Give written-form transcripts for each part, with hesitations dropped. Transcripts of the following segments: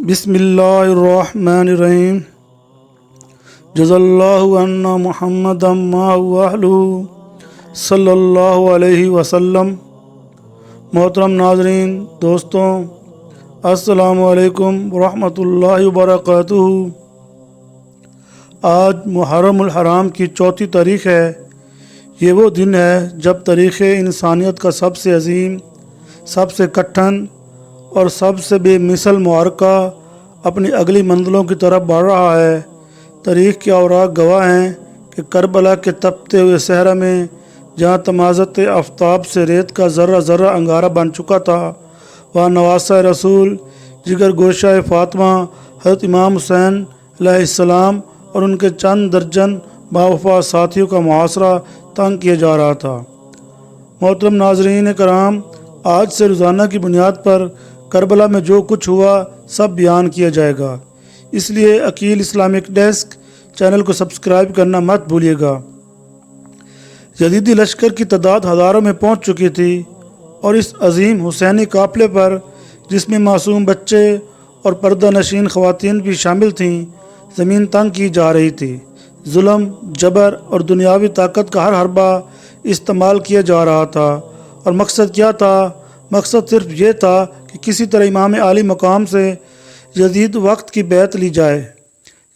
بسم اللہ الرحمن الرحیم جزا اللہ عنا محمد ما اہلہ صلی اللہ علیہ وسلم۔ محترم ناظرین، دوستوں، السلام علیکم ورحمۃ اللہ وبرکاتہ۔ آج محرم الحرام کی 4 تاریخ ہے۔ یہ وہ دن ہے جب تاریخ انسانیت کا سب سے عظیم، سب سے کٹھن اور سب سے بے مثل معرکہ اپنی اگلی منزلوں کی طرف بڑھ رہا ہے۔ تاریخ کے اوراق گواہ ہیں کہ کربلا کے تپتے ہوئے صحرا میں جہاں تمازت آفتاب سے ریت کا ذرہ ذرہ انگارہ بن چکا تھا، وہاں نواسہ رسول، جگر گوشہ فاطمہ حضرت امام حسین علیہ السلام اور ان کے چند درجن باوفا ساتھیوں کا محاصرہ تنگ کیا جا رہا تھا۔ محترم ناظرین کرام، آج سے روزانہ کی بنیاد پر کربلا میں جو کچھ ہوا سب بیان کیا جائے گا، اس لیے عقیل اسلامک ڈیسک چینل کو سبسکرائب کرنا مت بھولیے گا۔ یزیدی لشکر کی تعداد ہزاروں میں پہنچ چکی تھی اور اس عظیم حسینی قافلے پر، جس میں معصوم بچے اور پردہ نشین خواتین بھی شامل تھیں، زمین تنگ کی جا رہی تھی۔ ظلم، جبر اور دنیاوی طاقت کا ہر حربہ استعمال کیا جا رہا تھا، اور مقصد کیا تھا؟ مقصد صرف یہ تھا کہ کسی طرح امام عالی مقام سے جدید وقت کی بیعت لی جائے۔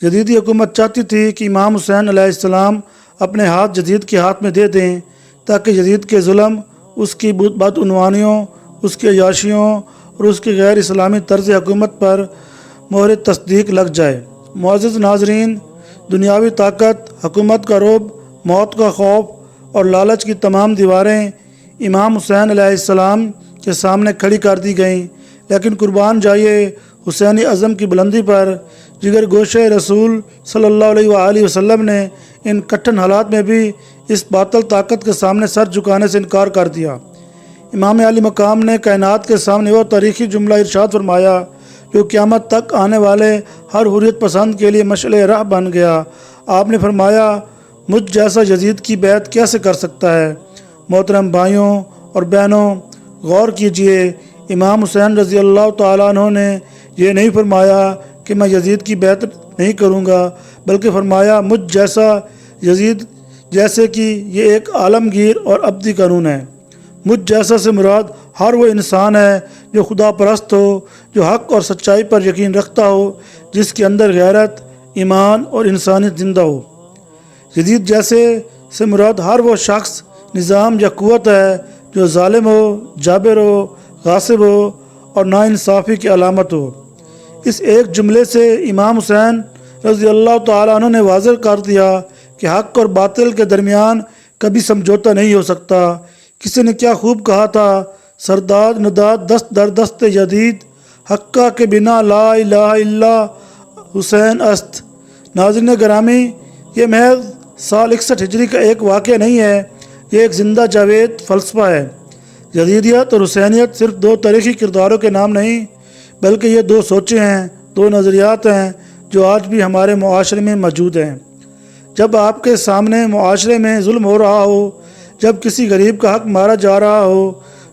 جدیدی حکومت چاہتی تھی کہ امام حسین علیہ السلام اپنے ہاتھ جدید کے ہاتھ میں دے دیں، تاکہ جدید کے ظلم، اس کی بدعنوانیوں، اس کے عیاشیوں اور اس کی غیر اسلامی طرز حکومت پر مہر تصدیق لگ جائے۔ معزز ناظرین، دنیاوی طاقت، حکومت کا رعب، موت کا خوف اور لالچ کی تمام دیواریں امام حسین علیہ السلام کے سامنے کھڑی کر دی گئیں، لیکن قربان جائیے حسینی عزم کی بلندی پر جگر گوشہ رسول صلی اللہ علیہ وآلہ وسلم نے ان کٹھن حالات میں بھی اس باطل طاقت کے سامنے سر جھکانے سے انکار کر دیا۔ امام علی مقام نے کائنات کے سامنے وہ تاریخی جملہ ارشاد فرمایا جو قیامت تک آنے والے ہر حریت پسند کے لیے مشعل راہ بن گیا۔ آپ نے فرمایا، مجھ جیسا یزید کی بیعت کیسے کر سکتا ہے؟ محترم بھائیوں اور بہنوں، غور کیجئے، امام حسین رضی اللہ تعالیٰ عنہ نے یہ نہیں فرمایا کہ میں یزید کی بیعت نہیں کروں گا، بلکہ فرمایا مجھ جیسا یزید، جیسے کہ یہ ایک عالمگیر اور ابدی قانون ہے۔ مجھ جیسا سے مراد ہر وہ انسان ہے جو خدا پرست ہو، جو حق اور سچائی پر یقین رکھتا ہو، جس کے اندر غیرت، ایمان اور انسانیت زندہ ہو۔ یزید جیسے سے مراد ہر وہ شخص، نظام یا قوت ہے جو ظالم ہو، جابر ہو، غاصب ہو اور ناانصافی کی علامت ہو۔ اس ایک جملے سے امام حسین رضی اللہ تعالیٰ عنہ نے واضح کر دیا کہ حق اور باطل کے درمیان کبھی سمجھوتا نہیں ہو سکتا۔ کسی نے کیا خوب کہا تھا، سرداد نداد دست در دست جدید، حقہ کے بنا لا الہ الا حسین است۔ ناظرین گرامی، یہ محض سال 61 ہجری کا ایک واقعہ نہیں ہے، یہ ایک زندہ جاوید فلسفہ ہے۔ یزیدیت اور حسینیت صرف 2 تاریخی کرداروں کے نام نہیں، بلکہ یہ 2 سوچیں ہیں، 2 نظریات ہیں جو آج بھی ہمارے معاشرے میں موجود ہیں۔ جب آپ کے سامنے معاشرے میں ظلم ہو رہا ہو، جب کسی غریب کا حق مارا جا رہا ہو،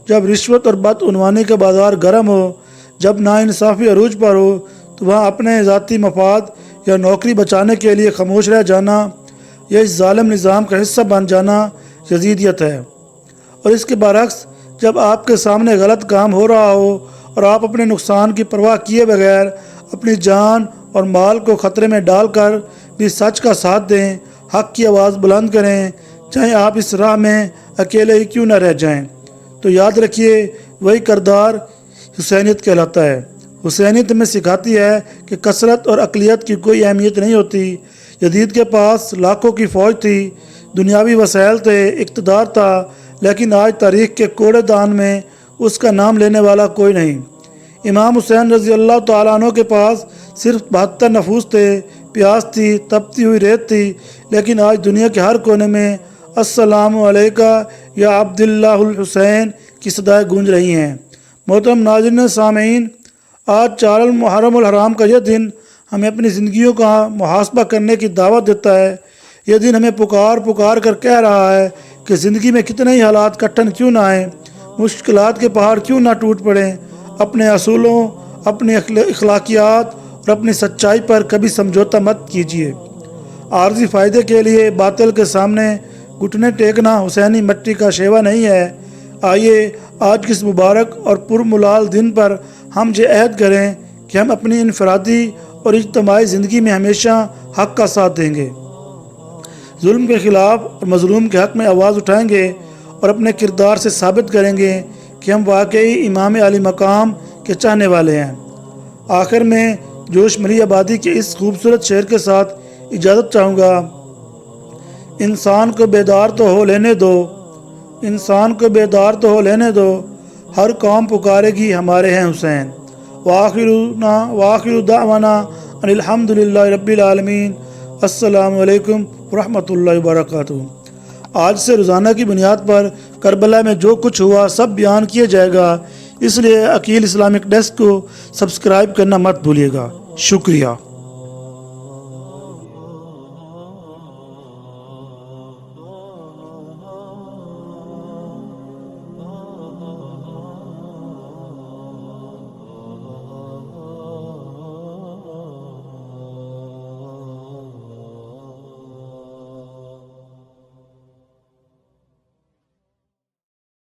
جب رشوت اور بدعنوانی کا بازار گرم ہو، جب ناانصافی عروج پر ہو، تو وہاں اپنے ذاتی مفاد یا نوکری بچانے کے لیے خاموش رہ جانا یا اس ظالم نظام کا حصہ بن جانا یزیدیت ہے۔ اور اس کے برعکس، جب آپ کے سامنے غلط کام ہو رہا ہو اور آپ اپنے نقصان کی پرواہ کیے بغیر اپنی جان اور مال کو خطرے میں ڈال کر بھی سچ کا ساتھ دیں، حق کی آواز بلند کریں، چاہے آپ اس راہ میں اکیلے ہی کیوں نہ رہ جائیں، تو یاد رکھیے وہی کردار حسینیت کہلاتا ہے۔ حسینیت ہمیں سکھاتی ہے کہ کثرت اور اقلیت کی کوئی اہمیت نہیں ہوتی۔ یزید کے پاس لاکھوں کی فوج تھی، دنیاوی وسائل تھے، اقتدار تھا، لیکن آج تاریخ کے کوڑے دان میں اس کا نام لینے والا کوئی نہیں۔ امام حسین رضی اللہ تعالیٰ عنہ کے پاس صرف 72 نفوس تھے، پیاس تھی، تپتی ہوئی ریت تھی، لیکن آج دنیا کے ہر کونے میں السلام علیکہ یا عبداللہ الحسین کی صدائیں گونج رہی ہیں۔ محترم ناظرین سامعین، آج 4 محرم الحرام کا یہ دن ہمیں اپنی زندگیوں کا محاسبہ کرنے کی دعوت دیتا ہے۔ یہ دن ہمیں پکار کر کہہ رہا ہے کہ زندگی میں کتنے ہی حالات کٹھن کیوں نہ آئیں، مشکلات کے پہاڑ کیوں نہ ٹوٹ پڑیں، اپنے اصولوں، اپنی اخلاقیات اور اپنی سچائی پر کبھی سمجھوتا مت کیجیے۔ عارضی فائدے کے لیے باطل کے سامنے گھٹنے ٹیکنا حسینی مٹی کا شیوا نہیں ہے۔ آئیے آج کے اس مبارک اور پرملال دن پر ہم یہ عہد کریں کہ ہم اپنی انفرادی اور اجتماعی زندگی میں ہمیشہ حق کا ساتھ دیں گے، ظلم کے خلاف اور مظلوم کے حق میں آواز اٹھائیں گے اور اپنے کردار سے ثابت کریں گے کہ ہم واقعی امام علی مقام کے چاہنے والے ہیں۔ آخر میں جوش مری آبادی کے اس خوبصورت شعر کے ساتھ اجازت چاہوں گا۔ انسان کو بیدار تو ہو لینے دو، انسان کو بیدار تو ہو لینے دو، ہر قوم پکارے گی ہمارے ہیں حسین۔ وآخر دعوانا ان الحمدللہ رب العالمین۔ السلام علیکم ورحمۃ اللہ وبرکاتہ۔ آج سے روزانہ کی بنیاد پر کربلا میں جو کچھ ہوا سب بیان کیا جائے گا، اس لیے عقیل اسلامک ڈیسک کو سبسکرائب کرنا مت بھولیے گا۔ شکریہ۔